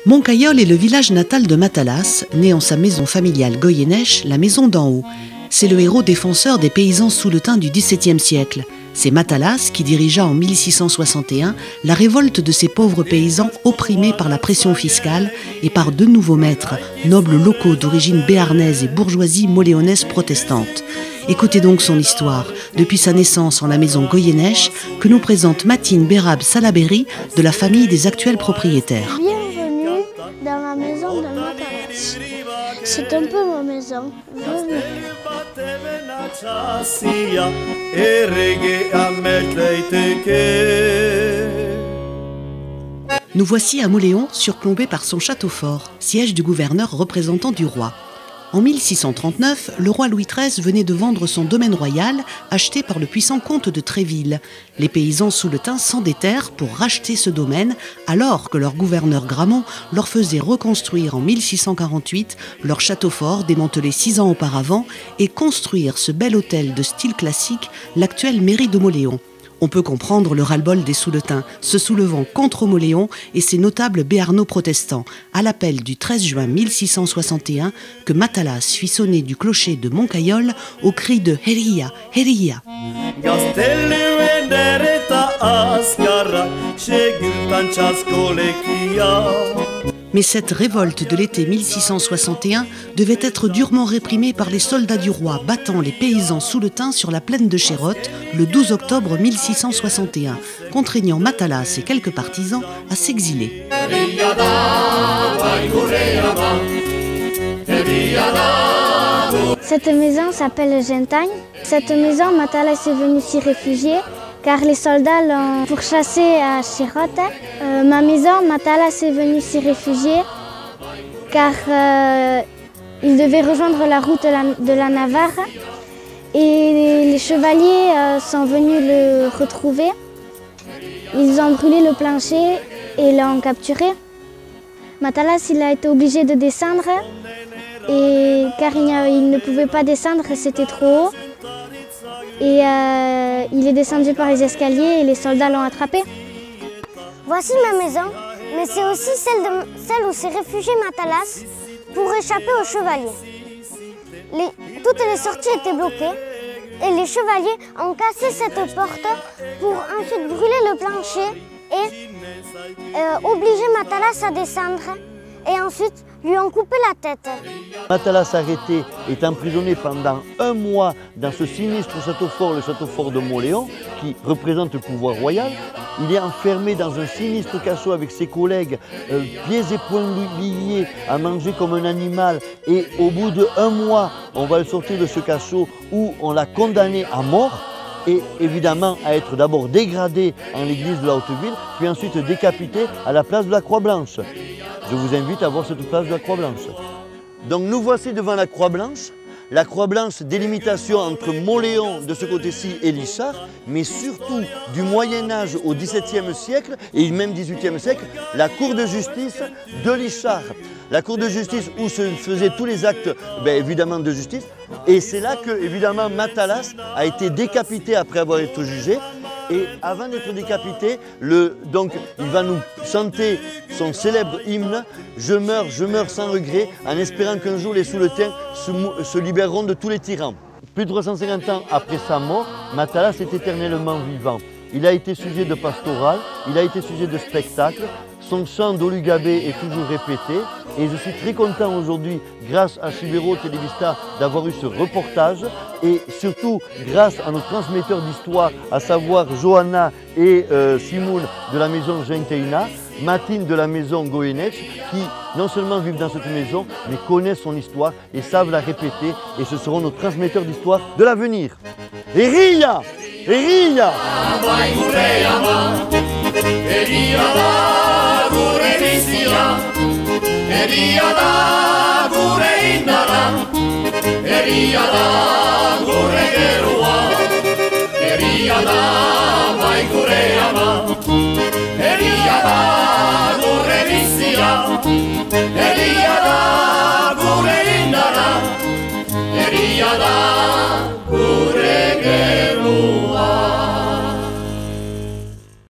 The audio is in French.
Moncaiol est le village natal de Matalas, né en sa maison familiale Goyeneche, la maison d'en haut. C'est le héros défenseur des paysans souletins du XVIIe siècle. C'est Matalas qui dirigea en 1661 la révolte de ces pauvres paysans opprimés par la pression fiscale et par deux nouveaux maîtres, nobles locaux d'origine béarnaise et bourgeoisie moléonaise protestante. Écoutez donc son histoire, depuis sa naissance en la maison Goyeneche, que nous présente Matine Bérab Salaberry de la famille des actuels propriétaires. Bienvenue dans la maison de Matalas. C'est un peu ma maison. Venez. Nous voici à Mauléon, surplombé par son château fort, siège du gouverneur représentant du roi. En 1639, le roi Louis XIII venait de vendre son domaine royal, acheté par le puissant comte de Tréville. Les paysans souletins s'endettèrent pour racheter ce domaine, alors que leur gouverneur Gramont leur faisait reconstruire en 1648 leur château fort démantelé 6 ans auparavant et construire ce bel hôtel de style classique, l'actuelle mairie de Mauléon. On peut comprendre le ras-le-bol des souletins, se soulevant contre Mauléon et ses notables béarnaux protestants, à l'appel du 13 juin 1661 que Matalas fit sonner du clocher de Moncaiol au cri de Heria, Heria. Mais cette révolte de l'été 1661 devait être durement réprimée par les soldats du roi battant les paysans souletins sur la plaine de Chérotte le 12 octobre 1661, contraignant Matalas et quelques partisans à s'exiler. Cette maison s'appelle Gentagne. Cette maison, Matalas est venu s'y réfugier car les soldats l'ont pourchassé à Chérotte. Ma maison, Matalas est venu s'y réfugier car il devait rejoindre la route de la Navarre et les chevaliers sont venus le retrouver. Ils ont brûlé le plancher et l'ont capturé. Matalas il a été obligé de descendre et car il ne pouvait pas descendre, c'était trop haut. Et il est descendu par les escaliers et les soldats l'ont attrapé. Voici ma maison, mais c'est aussi celle où s'est réfugié Matalas pour échapper aux chevaliers. Toutes les sorties étaient bloquées et les chevaliers ont cassé cette porte pour ensuite brûler le plancher et obliger Matalas à descendre et ensuite lui ont coupé la tête. Matalas arrêté est emprisonné pendant 1 mois dans ce sinistre château fort, le château fort de Mauléon, qui représente le pouvoir royal. Il est enfermé dans un sinistre cachot avec ses collègues, pieds et poings liés, à manger comme un animal. Et au bout de 1 mois, on va le sortir de ce cachot où on l'a condamné à mort. Et évidemment à être d'abord dégradé en l'église de la Haute-Ville, puis ensuite décapité à la place de la Croix-Blanche. Je vous invite à voir cette place de la Croix-Blanche. Donc nous voici devant la Croix-Blanche. La Croix-Blanche, délimitation entre Mauléon de ce côté-ci et Lichard, mais surtout du Moyen-Âge au XVIIe siècle et même XVIIIe siècle, la cour de justice de Lichard. La cour de justice où se faisaient tous les actes, évidemment, de justice. Et c'est là que, évidemment, Matalas a été décapité après avoir été jugé. Et avant d'être décapité, donc, il va nous chanter son célèbre hymne « Je meurs sans regret, en espérant qu'un jour les souletins se libéreront de tous les tyrans ». Plus de 350 ans après sa mort, Matalas est éternellement vivant. Il a été sujet de pastoral, il a été sujet de spectacle. Son chant d'Olugabé est toujours répété et je suis très content aujourd'hui, grâce à Chibero Televista, d'avoir eu ce reportage et surtout grâce à nos transmetteurs d'histoire, à savoir Johanna et Simone de la maison Genteina, Matine de la maison Goyeneche, qui non seulement vivent dans cette maison, mais connaissent son histoire et savent la répéter et ce seront nos transmetteurs d'histoire de l'avenir. Heria! Heria! Eria da gure indara, eria da gure gerua, eria da bai gure ama.